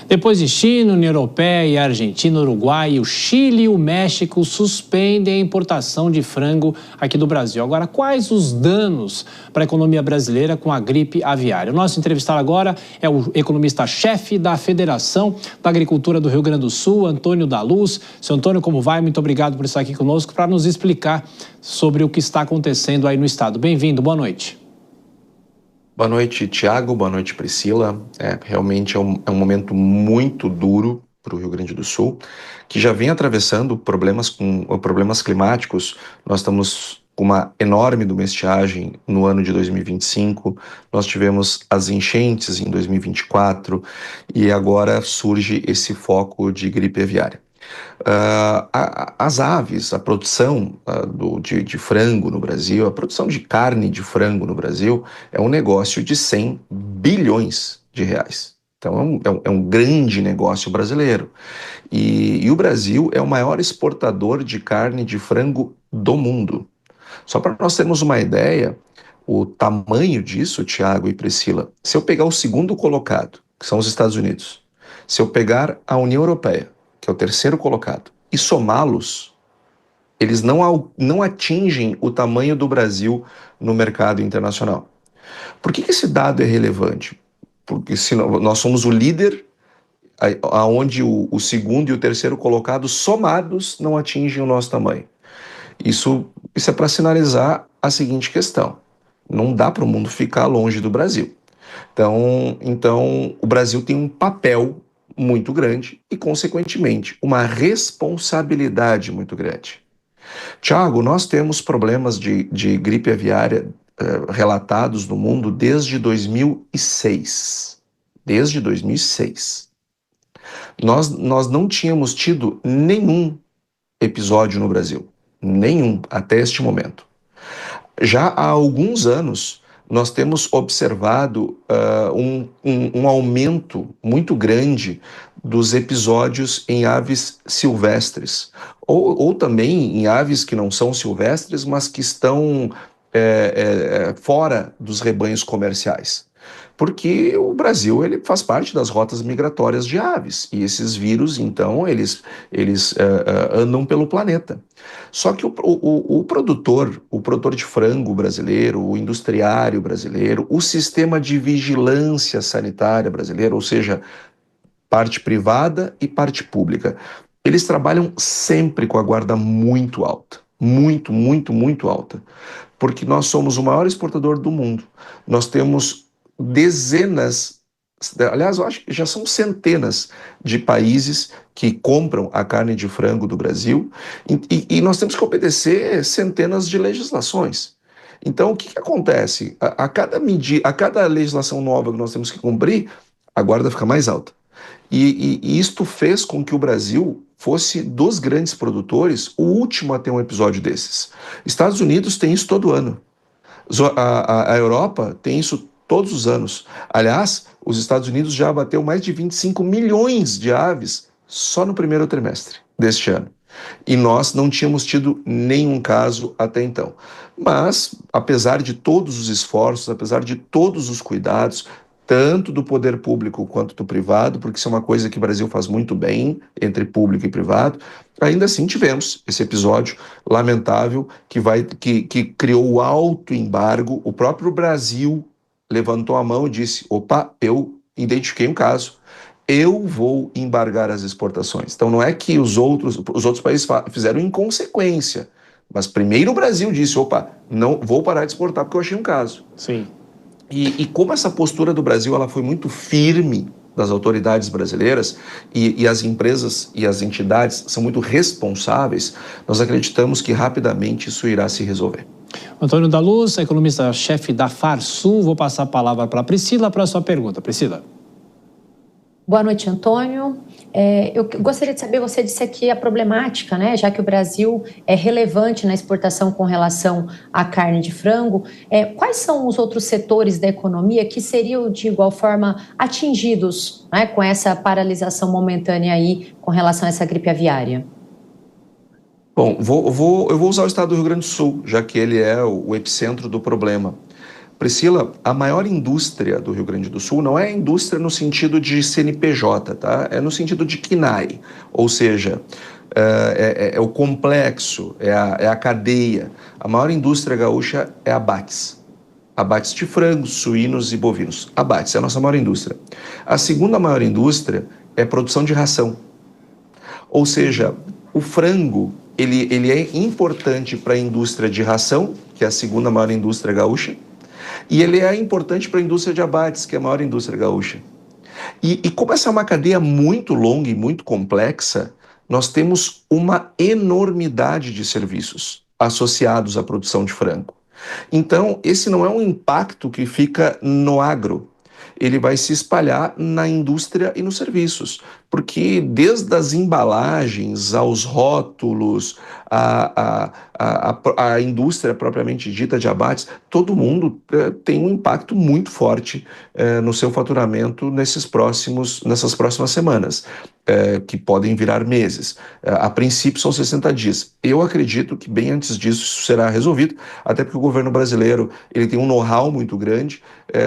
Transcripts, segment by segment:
Depois de China, União Europeia, Argentina, Uruguai, o Chile e o México suspendem a importação de frango aqui do Brasil. Agora, quais os danos para a economia brasileira com a gripe aviária? O nosso entrevistado agora é o economista-chefe da Federação da Agricultura do Rio Grande do Sul, Antônio da Luz. Seu Antônio, como vai? Muito obrigado por estar aqui conosco para nos explicar sobre o que está acontecendo aí no estado. Bem-vindo, boa noite. Boa noite, Tiago. Boa noite, Priscila. Realmente é um momento muito duro para o Rio Grande do Sul, que já vem atravessando problemas climáticos. Nós estamos com uma enorme domestiagem no ano de 2025, nós tivemos as enchentes em 2024 e agora surge esse foco de gripe aviária. As aves, a produção de frango no Brasil, a produção de carne de frango no Brasil é um negócio de 100 bilhões de reais. Então é um grande negócio brasileiro. E o Brasil é o maior exportador de carne de frango do mundo. Só para nós termos uma ideia, o tamanho disso, Tiago e Priscila, se eu pegar o segundo colocado, que são os Estados Unidos, se eu pegar a União Europeia, que é o terceiro colocado, e somá-los, eles não atingem o tamanho do Brasil no mercado internacional. Por que esse dado é relevante? Porque se nós somos o líder, aonde o segundo e o terceiro colocado somados não atingem o nosso tamanho. Isso é para sinalizar a seguinte questão: não dá para o mundo ficar longe do Brasil. Então o Brasil tem um papel muito grande e, consequentemente, uma responsabilidade muito grande. Tiago, nós temos problemas de gripe aviária relatados no mundo desde 2006. Desde 2006. Nós não tínhamos tido nenhum episódio no Brasil. Nenhum, até este momento. Já há alguns anos, nós temos observado um aumento muito grande dos episódios em aves silvestres, ou também em aves que não são silvestres, mas que estão fora dos rebanhos comerciais. Porque o Brasil ele faz parte das rotas migratórias de aves, e esses vírus, então, eles andam pelo planeta. Só que o produtor de frango brasileiro, o industriário brasileiro, o sistema de vigilância sanitária brasileiro, ou seja, parte privada e parte pública, eles trabalham sempre com a guarda muito alta. Muito, muito, muito alta. Porque nós somos o maior exportador do mundo. Nós temos dezenas, aliás, eu acho que já são centenas de países que compram a carne de frango do Brasil e nós temos que obedecer centenas de legislações. Então, o que acontece? A cada legislação nova que nós temos que cumprir, a guarda fica mais alta. E isto fez com que o Brasil fosse, dos grandes produtores, o último a ter um episódio desses. Estados Unidos tem isso todo ano. A Europa tem isso todos os anos. Aliás, os Estados Unidos já abateu mais de 25 milhões de aves só no primeiro trimestre deste ano. E nós não tínhamos tido nenhum caso até então. Mas, apesar de todos os esforços, apesar de todos os cuidados, tanto do poder público quanto do privado, porque isso é uma coisa que o Brasil faz muito bem, entre público e privado, ainda assim tivemos esse episódio lamentável que criou o alto embargo. O próprio Brasil levantou a mão e disse: opa, eu identifiquei um caso, eu vou embargar as exportações. Então não é que os outros países fizeram em consequência, mas primeiro o Brasil disse: opa, não vou parar de exportar porque eu achei um caso. Sim. E como essa postura do Brasil ela foi muito firme das autoridades brasileiras e as empresas e as entidades são muito responsáveis, nós acreditamos que rapidamente isso irá se resolver. Antônio da Luz, economista-chefe da Farsul, vou passar a palavra para a Priscila para a sua pergunta. Priscila. Boa noite, Antônio. Eu gostaria de saber, você disse aqui a problemática, né, já que o Brasil é relevante na exportação com relação à carne de frango, quais são os outros setores da economia que seriam de igual forma atingidos, né, com essa paralisação momentânea aí com relação a essa gripe aviária? Bom, eu vou usar o estado do Rio Grande do Sul, já que ele é o epicentro do problema. Priscila, a maior indústria do Rio Grande do Sul não é a indústria no sentido de CNPJ, tá? É no sentido de KNAI, ou seja, é o complexo, é a cadeia. A maior indústria gaúcha é a abates. Abates de frangos, suínos e bovinos. Abates é a nossa maior indústria. A segunda maior indústria é a produção de ração. Ou seja, o frango, ele é importante para a indústria de ração, que é a segunda maior indústria gaúcha, e ele é importante para a indústria de abates, que é a maior indústria gaúcha. E como essa é uma cadeia muito longa e muito complexa, nós temos uma enormidade de serviços associados à produção de frango. Então, esse não é um impacto que fica no agro, ele vai se espalhar na indústria e nos serviços, porque desde as embalagens aos rótulos, a indústria propriamente dita de abates, todo mundo tem um impacto muito forte no seu faturamento nessas próximas semanas, que podem virar meses. A princípio são 60 dias. Eu acredito que bem antes disso isso será resolvido, até porque o governo brasileiro ele tem um know-how muito grande,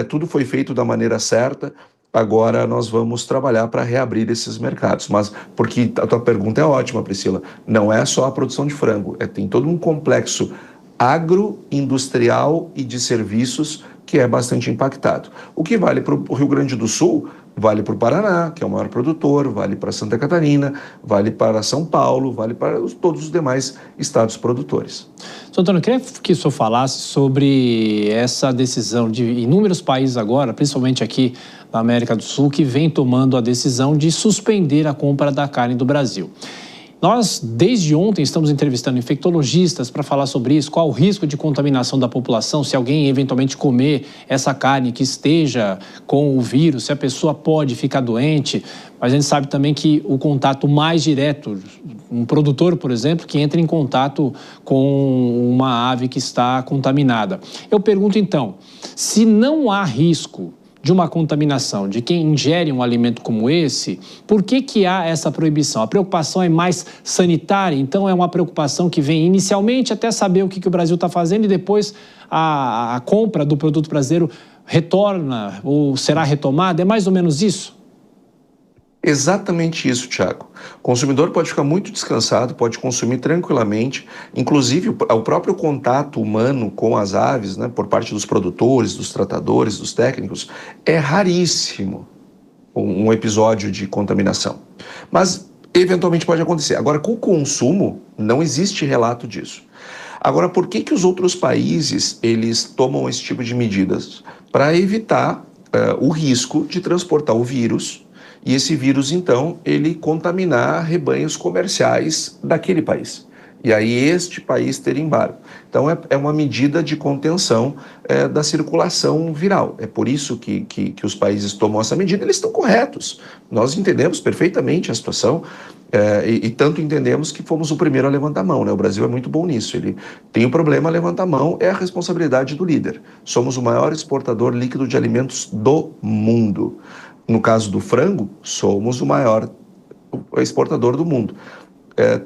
tudo foi feito da maneira certa. Agora nós vamos trabalhar para reabrir esses mercados. Mas, porque a tua pergunta é ótima, Priscila, não é só a produção de frango, tem todo um complexo agroindustrial e de serviços que é bastante impactado. O que vale para o Rio Grande do Sul, vale para o Paraná, que é o maior produtor, vale para Santa Catarina, vale para São Paulo, vale para todos os demais estados produtores. Sr. Antônio, eu queria que o senhor falasse sobre essa decisão de inúmeros países agora, principalmente aqui na América do Sul, que vem tomando a decisão de suspender a compra da carne do Brasil. Nós, desde ontem, estamos entrevistando infectologistas para falar sobre isso, qual o risco de contaminação da população, se alguém eventualmente comer essa carne que esteja com o vírus, se a pessoa pode ficar doente. Mas a gente sabe também que o contato mais direto, um produtor, por exemplo, que entra em contato com uma ave que está contaminada. Eu pergunto então, se não há risco de uma contaminação de quem ingere um alimento como esse, por que há essa proibição? A preocupação é mais sanitária, então é uma preocupação que vem inicialmente até saber o que o Brasil está fazendo e depois a compra do produto brasileiro retorna ou será retomada? É mais ou menos isso? Exatamente isso, Thiago. O consumidor pode ficar muito descansado, pode consumir tranquilamente, inclusive o próprio contato humano com as aves, né, por parte dos produtores, dos tratadores, dos técnicos, é raríssimo um episódio de contaminação. Mas, eventualmente, pode acontecer. Agora, com o consumo, não existe relato disso. Agora, por que os outros países eles tomam esse tipo de medidas? Para evitar o risco de transportar o vírus e esse vírus, então, ele contaminar rebanhos comerciais daquele país. E aí este país ter embargo. Então é uma medida de contenção da circulação viral. É por isso que os países tomam essa medida, eles estão corretos. Nós entendemos perfeitamente a situação e tanto entendemos que fomos o primeiro a levantar a mão, né? O Brasil é muito bom nisso. Ele tem um problema, levanta a mão, é a responsabilidade do líder. Somos o maior exportador líquido de alimentos do mundo. No caso do frango, somos o maior exportador do mundo.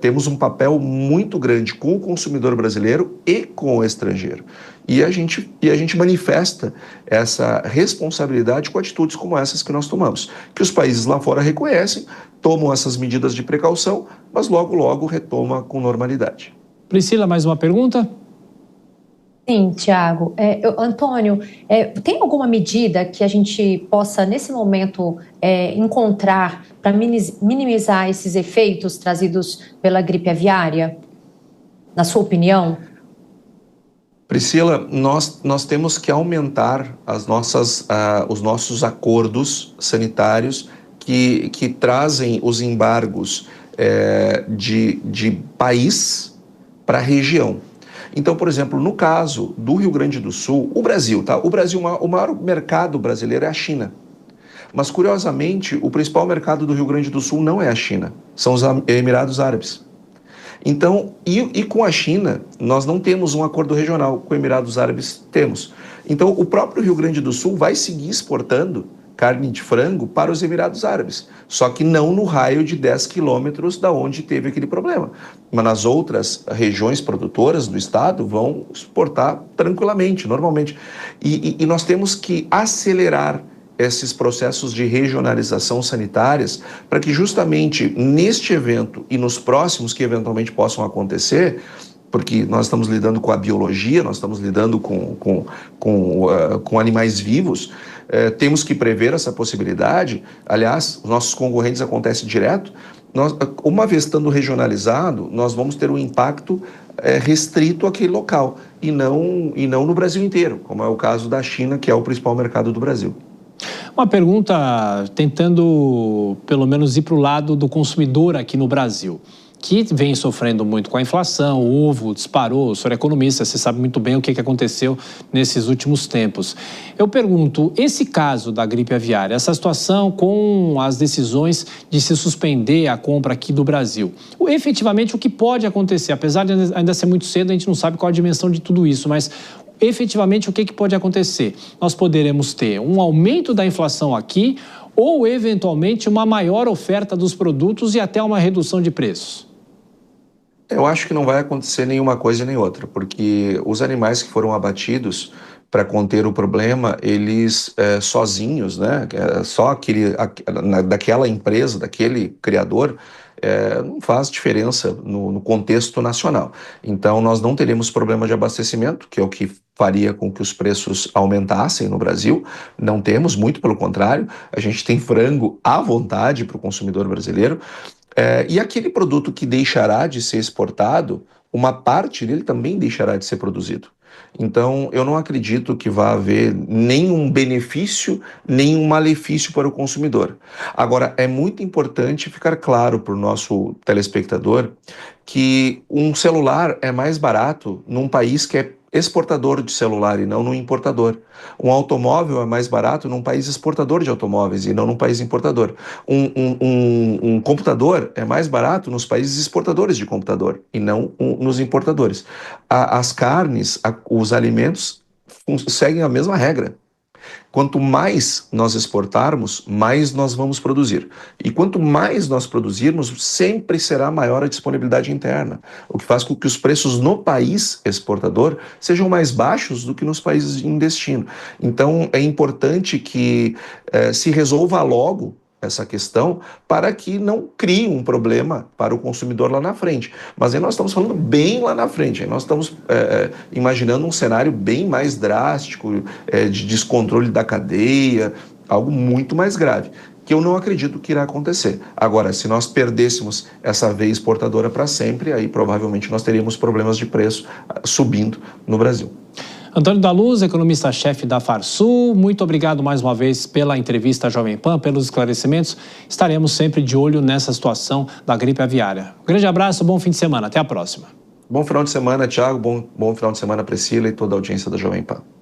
Temos um papel muito grande com o consumidor brasileiro e com o estrangeiro. E a gente manifesta essa responsabilidade com atitudes como essas que nós tomamos, que os países lá fora reconhecem, tomam essas medidas de precaução, mas logo, logo retoma com normalidade. Priscila, mais uma pergunta? Sim, Tiago. Antônio, tem alguma medida que a gente possa, nesse momento, encontrar para minimizar esses efeitos trazidos pela gripe aviária? Na sua opinião? Priscila, nós temos que aumentar os nossos acordos sanitários que trazem os embargos de país para a região. Então, por exemplo, no caso do Rio Grande do Sul, o Brasil, tá? O maior mercado brasileiro é a China. Mas, curiosamente, o principal mercado do Rio Grande do Sul não é a China, são os Emirados Árabes. Então, e com a China, nós não temos um acordo regional, com os Emirados Árabes temos. Então, o próprio Rio Grande do Sul vai seguir exportando carne de frango para os Emirados Árabes, só que não no raio de 10 quilômetros da onde teve aquele problema. Mas nas outras regiões produtoras do estado vão exportar tranquilamente, normalmente. E nós temos que acelerar esses processos de regionalização sanitárias para que justamente neste evento e nos próximos que eventualmente possam acontecer, porque nós estamos lidando com a biologia, nós estamos lidando com animais vivos, temos que prever essa possibilidade. Aliás, os nossos concorrentes acontecem direto. Uma vez estando regionalizado, nós vamos ter um impacto restrito àquele local e não no Brasil inteiro, como é o caso da China, que é o principal mercado do Brasil. Uma pergunta tentando, pelo menos, ir para o lado do consumidor aqui no Brasil, que vem sofrendo muito com a inflação, o ovo disparou, o senhor é economista, você sabe muito bem o que aconteceu nesses últimos tempos. Eu pergunto, esse caso da gripe aviária, essa situação com as decisões de se suspender a compra aqui do Brasil, efetivamente o que pode acontecer, apesar de ainda ser muito cedo, a gente não sabe qual a dimensão de tudo isso, mas efetivamente o que pode acontecer? Nós poderemos ter um aumento da inflação aqui ou, eventualmente, uma maior oferta dos produtos e até uma redução de preços? Eu acho que não vai acontecer nenhuma coisa nem outra, porque os animais que foram abatidos para conter o problema, eles sozinhos, né, só daquela empresa, daquele criador, não faz diferença no contexto nacional. Então, nós não teremos problema de abastecimento, que é o que faria com que os preços aumentassem no Brasil. Não temos, muito pelo contrário, a gente tem frango à vontade para o consumidor brasileiro. E aquele produto que deixará de ser exportado, uma parte dele também deixará de ser produzido. Então, eu não acredito que vá haver nenhum benefício, nenhum malefício para o consumidor. Agora, é muito importante ficar claro para o nosso telespectador que um celular é mais barato num país que é exportador de celular e não no importador. Um automóvel é mais barato num país exportador de automóveis e não num país importador. Um computador é mais barato nos países exportadores de computador e não nos importadores. As carnes, os alimentos seguem a mesma regra. Quanto mais nós exportarmos, mais nós vamos produzir. E quanto mais nós produzirmos, sempre será maior a disponibilidade interna, o que faz com que os preços no país exportador sejam mais baixos do que nos países em destino. Então, é importante que se resolva logo essa questão para que não crie um problema para o consumidor lá na frente. Mas aí nós estamos falando bem lá na frente, aí nós estamos imaginando um cenário bem mais drástico, de descontrole da cadeia, algo muito mais grave, que eu não acredito que irá acontecer. Agora, se nós perdêssemos essa veia exportadora para sempre, aí provavelmente nós teríamos problemas de preço subindo no Brasil. Antônio da Luz, economista-chefe da Farsul, muito obrigado mais uma vez pela entrevista à Jovem Pan, pelos esclarecimentos. Estaremos sempre de olho nessa situação da gripe aviária. Um grande abraço, bom fim de semana. Até a próxima. Bom final de semana, Thiago. Bom final de semana, Priscila e toda a audiência da Jovem Pan.